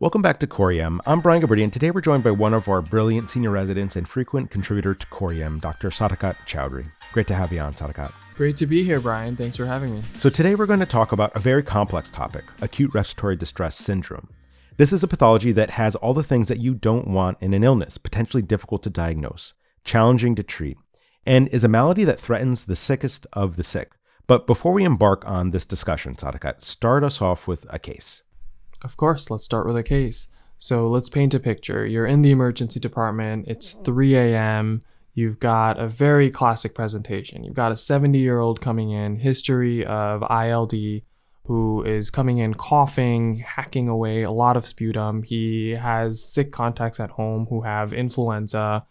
Welcome back to Corium. I'm Brian Gilberti, and today we're joined by one of our brilliant senior residents and frequent contributor to Corium, Dr. Sadakat Chowdhury. Great to have you on, Sadakat. Great to be here, Brian. Thanks for having me. So today we're going to talk about a very complex topic, acute respiratory distress syndrome. This is a pathology that has all the things that you don't want in an illness, potentially difficult to diagnose, challenging to treat, and is a malady that threatens the sickest of the sick. But before we embark on this discussion, Sadakat, start us off with a case. Of course, let's start with a case. So let's paint a picture. You're in the emergency department. It's 3 a.m. You've got a very classic presentation. You've got a 70-year-old coming in, history of ILD, who is coming in coughing, hacking away a lot of sputum. He has sick contacts at home who have influenza.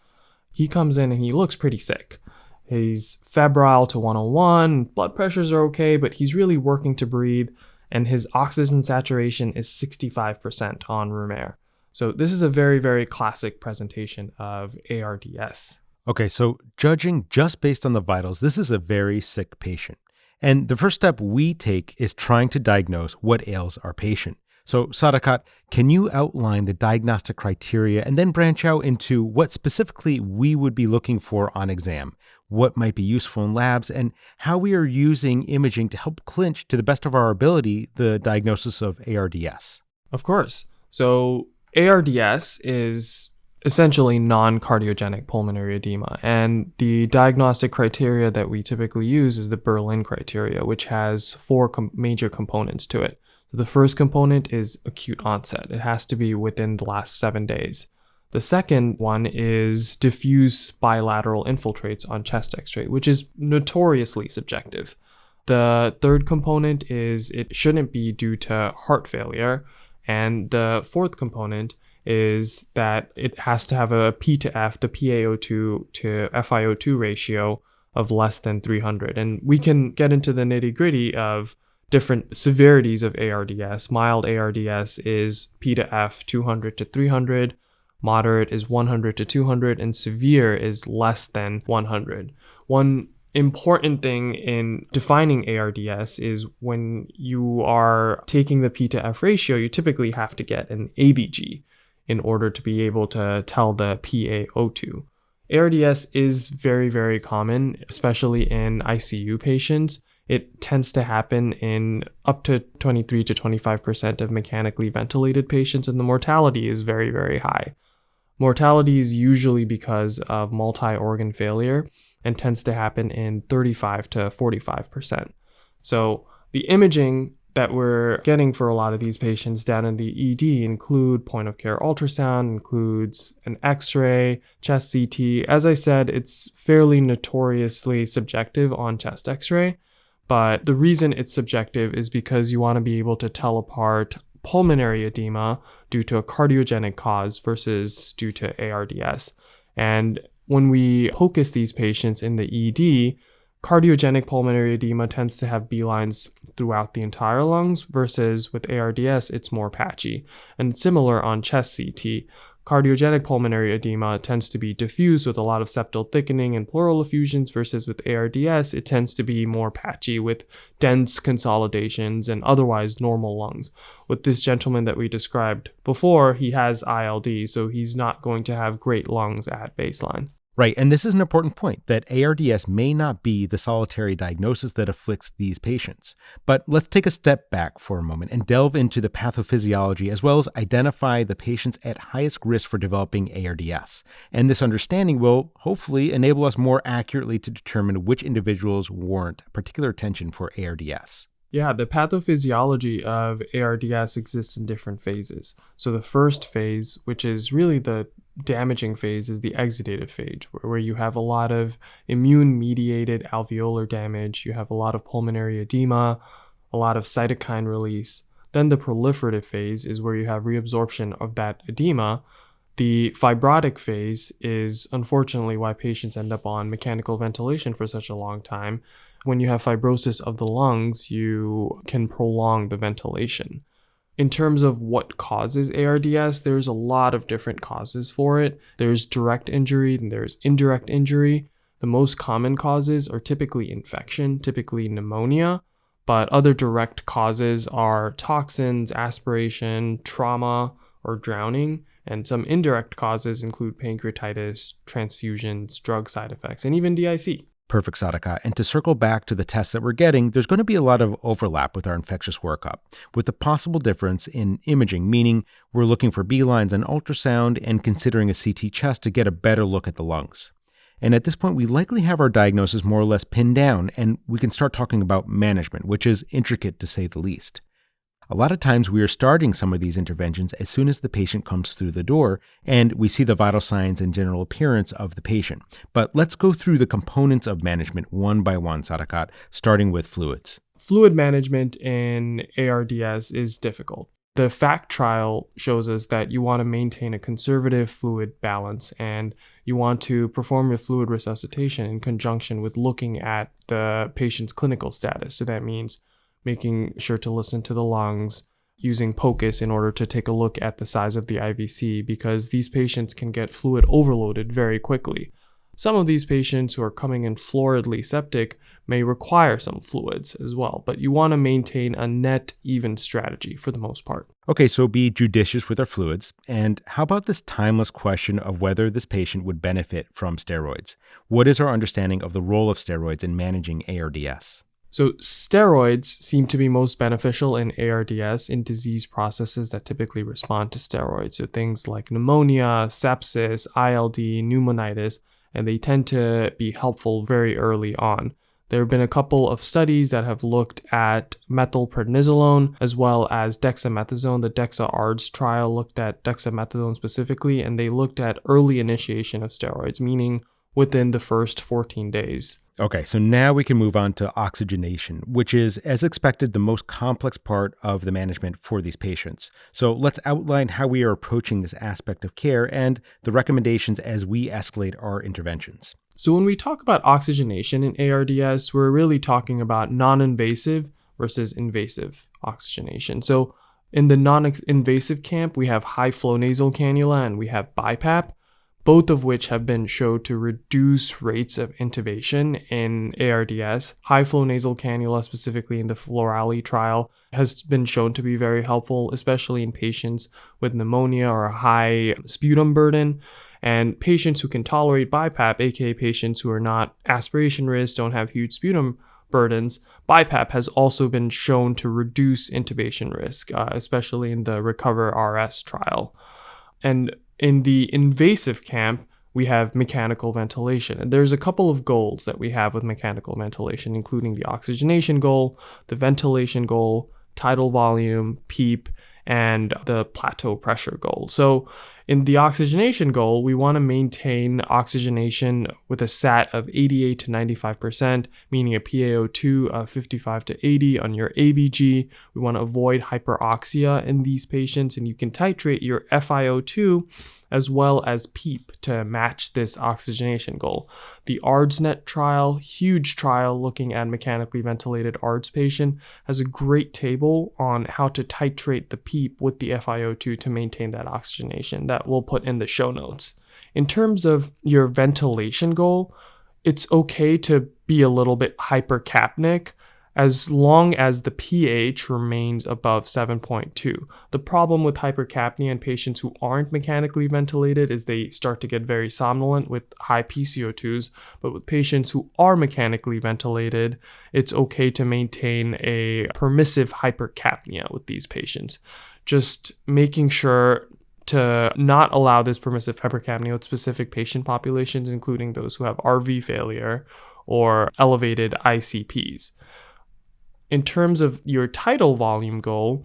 He comes in and he looks pretty sick. He's febrile to 101, blood pressures are okay, but he's really working to breathe, and his oxygen saturation is 65% on room air. So this is a very, very classic presentation of ARDS. Okay, so judging just based on the vitals, this is a very sick patient. And the first step we take is trying to diagnose what ails our patient. So Sadakat, can you outline the diagnostic criteria and then branch out into what specifically we would be looking for on exam? What might be useful in labs, and how we are using imaging to help clinch, to the best of our ability, the diagnosis of ARDS? Of course. So ARDS is essentially non-cardiogenic pulmonary edema, and the diagnostic criteria that we typically use is the Berlin criteria, which has four major components to it. So the first component is acute onset. It has to be within the last 7 days. The second one is diffuse bilateral infiltrates on chest x-ray, which is notoriously subjective. The third component is it shouldn't be due to heart failure. And the fourth component is that it has to have a P to F, the PaO2 to FiO2 ratio of less than 300. And we can get into the nitty-gritty of different severities of ARDS. Mild ARDS is P to F 200 to 300. Moderate is 100 to 200, and severe is less than 100. One important thing in defining ARDS is when you are taking the P to F ratio, you typically have to get an ABG in order to be able to tell the PaO2. ARDS is very, very common, especially in ICU patients. It tends to happen in up to 23 to 25% of mechanically ventilated patients, and the mortality is very, very high. Mortality is usually because of multi-organ failure and tends to happen in 35 to 45%. So the imaging that we're getting for a lot of these patients down in the ED include point-of-care ultrasound, includes an X-ray, chest CT. As I said, it's fairly notoriously subjective on chest X-ray, but the reason it's subjective is because you want to be able to tell apart pulmonary edema due to a cardiogenic cause versus due to ARDS. And when we focus these patients in the ED, cardiogenic pulmonary edema tends to have B-lines throughout the entire lungs versus with ARDS, it's more patchy. And similar on chest CT, cardiogenic pulmonary edema tends to be diffuse with a lot of septal thickening and pleural effusions versus with ARDS, it tends to be more patchy with dense consolidations and otherwise normal lungs. With this gentleman that we described before, he has ILD, so he's not going to have great lungs at baseline. Right, and this is an important point, that ARDS may not be the solitary diagnosis that afflicts these patients. But let's take a step back for a moment and delve into the pathophysiology as well as identify the patients at highest risk for developing ARDS. And this understanding will hopefully enable us more accurately to determine which individuals warrant particular attention for ARDS. Yeah, the pathophysiology of ARDS exists in different phases. So the first phase, which is really the damaging phase, is the exudative phase, where you have a lot of immune-mediated alveolar damage, you have a lot of pulmonary edema, a lot of cytokine release. Then the proliferative phase is where you have reabsorption of that edema. The fibrotic phase is unfortunately why patients end up on mechanical ventilation for such a long time. When you have fibrosis of the lungs, you can prolong the ventilation. In terms of what causes ARDS, there's a lot of different causes for it. There's direct injury and there's indirect injury. The most common causes are typically infection, typically pneumonia, but other direct causes are toxins, aspiration, trauma, or drowning. And some indirect causes include pancreatitis, transfusions, drug side effects, and even DIC. Perfect, Sadakat. And to circle back to the tests that we're getting, there's going to be a lot of overlap with our infectious workup, with the possible difference in imaging, meaning we're looking for B lines on ultrasound and considering a CT chest to get a better look at the lungs. And at this point, we likely have our diagnosis more or less pinned down, and we can start talking about management, which is intricate to say the least. A lot of times we are starting some of these interventions as soon as the patient comes through the door and we see the vital signs and general appearance of the patient. But let's go through the components of management one by one, Sadakat, starting with fluids. Fluid management in ARDS is difficult. The FACT trial shows us that you want to maintain a conservative fluid balance and you want to perform your fluid resuscitation in conjunction with looking at the patient's clinical status. So that means making sure to listen to the lungs, using POCUS in order to take a look at the size of the IVC, because these patients can get fluid overloaded very quickly. Some of these patients who are coming in floridly septic may require some fluids as well, but you want to maintain a net even strategy for the most part. Okay, so be judicious with our fluids. And how about this timeless question of whether this patient would benefit from steroids? What is our understanding of the role of steroids in managing ARDS? So steroids seem to be most beneficial in ARDS in disease processes that typically respond to steroids. So things like pneumonia, sepsis, ILD, pneumonitis, and they tend to be helpful very early on. There have been a couple of studies that have looked at methylprednisolone as well as dexamethasone. The DEXA-ARDS trial looked at dexamethasone specifically, and they looked at early initiation of steroids, meaning within the first 14 days. Okay, so now we can move on to oxygenation, which is, as expected, the most complex part of the management for these patients. So let's outline how we are approaching this aspect of care and the recommendations as we escalate our interventions. So when we talk about oxygenation in ARDS, we're really talking about non-invasive versus invasive oxygenation. So in the non-invasive camp, we have high flow nasal cannula and we have BiPAP, both of which have been shown to reduce rates of intubation in ARDS. High flow nasal cannula, specifically in the Florali trial, has been shown to be very helpful, especially in patients with pneumonia or a high sputum burden. And patients who can tolerate BiPAP, aka patients who are not aspiration risk, don't have huge sputum burdens, BiPAP has also been shown to reduce intubation risk, especially in the RECOVER-RS trial. And in the invasive camp, we have mechanical ventilation. And there's a couple of goals that we have with mechanical ventilation, including the oxygenation goal, the ventilation goal, tidal volume, PEEP, and the plateau pressure goal. So in the oxygenation goal, we want to maintain oxygenation with a SAT of 88 to 95%, meaning a PaO2 of 55 to 80 on your ABG. We want to avoid hyperoxia in these patients, and you can titrate your FiO2 as well as PEEP to match this oxygenation goal. The ARDSnet trial, huge trial looking at mechanically ventilated ARDS patient, has a great table on how to titrate the PEEP with the FiO2 to maintain that oxygenation that we'll put in the show notes. In terms of your ventilation goal, it's okay to be a little bit hypercapnic as long as the pH remains above 7.2. The problem with hypercapnia in patients who aren't mechanically ventilated is they start to get very somnolent with high PCO2s, but with patients who are mechanically ventilated, it's okay to maintain a permissive hypercapnia with these patients. Just making sure to not allow this permissive hypercapnia with specific patient populations, including those who have RV failure or elevated ICPs. In terms of your tidal volume goal,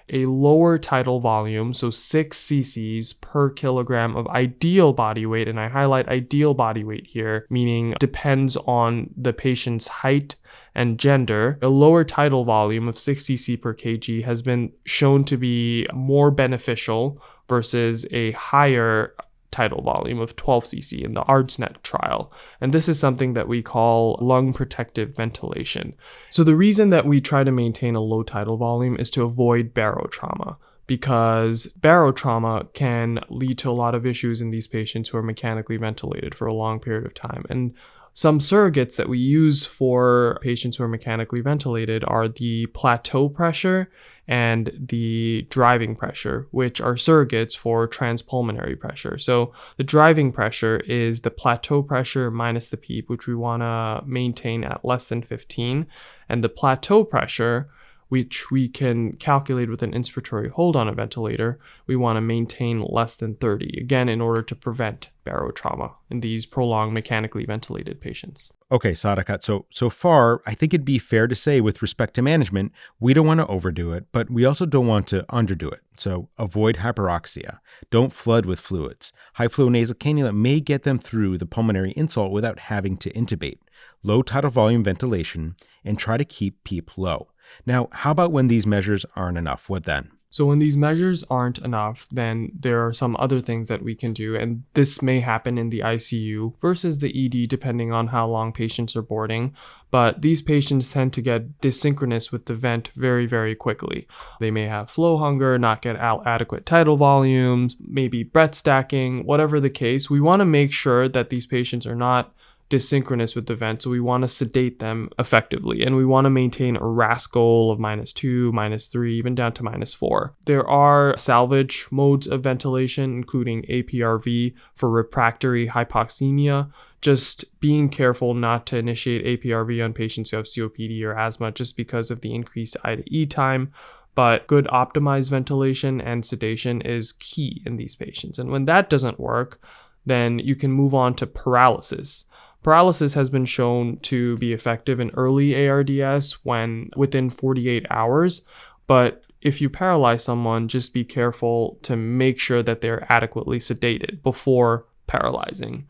a lower tidal volume, so 6 cc's per kilogram of ideal body weight, and I highlight ideal body weight here, meaning depends on the patient's height and gender. A lower tidal volume of 6 cc per kg has been shown to be more beneficial versus a higher tidal volume of 12 cc in the ARDSnet trial. And this is something that we call lung protective ventilation. So the reason that we try to maintain a low tidal volume is to avoid barotrauma, because barotrauma can lead to a lot of issues in these patients who are mechanically ventilated for a long period of time. And Some surrogates that we use for patients who are mechanically ventilated are the plateau pressure and the driving pressure, which are surrogates for transpulmonary pressure. So the driving pressure is the plateau pressure minus the PEEP, which we want to maintain at less than 15. And the plateau pressure, which we can calculate with an inspiratory hold on a ventilator, we want to maintain less than 30, again, in order to prevent barotrauma in these prolonged mechanically ventilated patients. Okay, Sadakat, so far, I think it'd be fair to say with respect to management, we don't want to overdo it, but we also don't want to underdo it. So avoid hyperoxia. Don't flood with fluids. High flow nasal cannula may get them through the pulmonary insult without having to intubate. Low tidal volume ventilation, and try to keep PEEP low. Now, how about when these measures aren't enough? What then? So when these measures aren't enough, then there are some other things that we can do, and this may happen in the ICU versus the ED depending on how long patients are boarding, but these patients tend to get dysynchronous with the vent very, very quickly. They may have flow hunger, not get adequate tidal volumes, maybe breath stacking, whatever the case. We want to make sure that these patients are not dysynchronous with the vent, so we want to sedate them effectively, and we want to maintain a RASS goal of -2, -3, even down to -4. There are salvage modes of ventilation, including APRV for refractory hypoxemia. Just being careful not to initiate APRV on patients who have COPD or asthma just because of the increased I to E time. But good optimized ventilation and sedation is key in these patients. And when that doesn't work, then you can move on to paralysis. Paralysis has been shown to be effective in early ARDS when within 48 hours, but if you paralyze someone, just be careful to make sure that they're adequately sedated before paralyzing.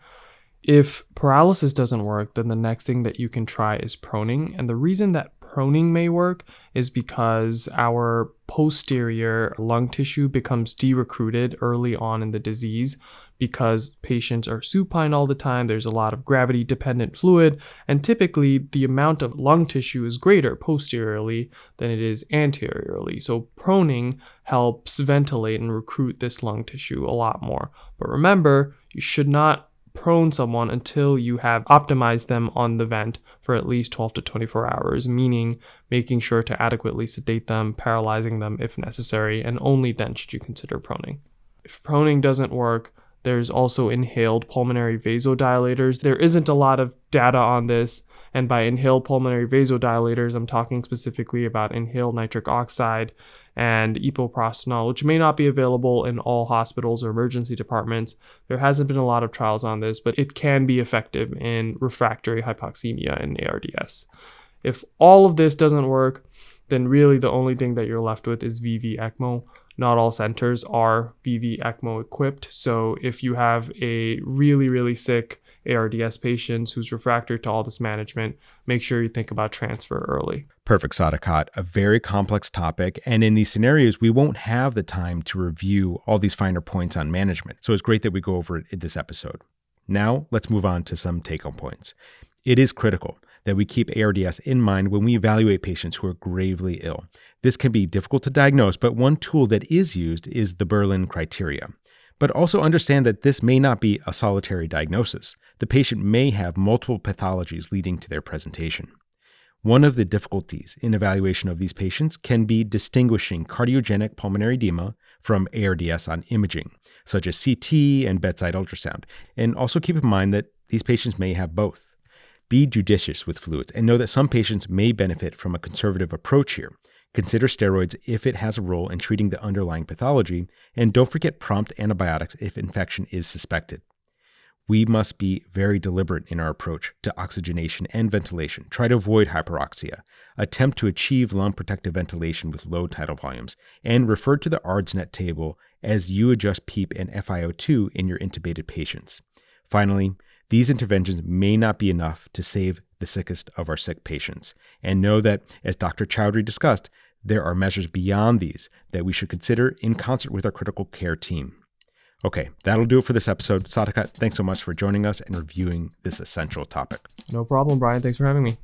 If paralysis doesn't work, then the next thing that you can try is proning. And the reason that proning may work is because our posterior lung tissue becomes de-recruited early on in the disease because patients are supine all the time. There's a lot of gravity-dependent fluid, and typically the amount of lung tissue is greater posteriorly than it is anteriorly. So proning helps ventilate and recruit this lung tissue a lot more. But remember, you should not prone someone until you have optimized them on the vent for at least 12 to 24 hours, meaning making sure to adequately sedate them, paralyzing them if necessary, and only then should you consider proning. If proning doesn't work, there's also inhaled pulmonary vasodilators. There isn't a lot of data on this, and by inhaled pulmonary vasodilators, I'm talking specifically about inhaled nitric oxide and epoprostenol, which may not be available in all hospitals or emergency departments. There hasn't been a lot of trials on this, but it can be effective in refractory hypoxemia and ARDS. If all of this doesn't work, then really the only thing that you're left with is VV ECMO. Not all centers are VV ECMO equipped, so if you have a really, really sick ARDS patient who's refractory to all this management, make sure you think about transfer early. Perfect, Sadakat. A very complex topic, and in these scenarios, we won't have the time to review all these finer points on management, so it's great that we go over it in this episode. Now, let's move on to some take-home points. It is critical that we keep ARDS in mind when we evaluate patients who are gravely ill. This can be difficult to diagnose, but one tool that is used is the Berlin criteria. But also understand that this may not be a solitary diagnosis. The patient may have multiple pathologies leading to their presentation. One of the difficulties in evaluation of these patients can be distinguishing cardiogenic pulmonary edema from ARDS on imaging, such as CT and bedside ultrasound. And also keep in mind that these patients may have both. Be judicious with fluids and know that some patients may benefit from a conservative approach here. Consider steroids if it has a role in treating the underlying pathology, and don't forget prompt antibiotics if infection is suspected. We must be very deliberate in our approach to oxygenation and ventilation. Try to avoid hyperoxia. Attempt to achieve lung protective ventilation with low tidal volumes, and refer to the ARDS net table as you adjust PEEP and FiO2 in your intubated patients. Finally, these interventions may not be enough to save the sickest of our sick patients. And know that, as Dr. Chowdhury discussed, there are measures beyond these that we should consider in concert with our critical care team. Okay, that'll do it for this episode. Sadakat, thanks so much for joining us and reviewing this essential topic. No problem, Brian. Thanks for having me.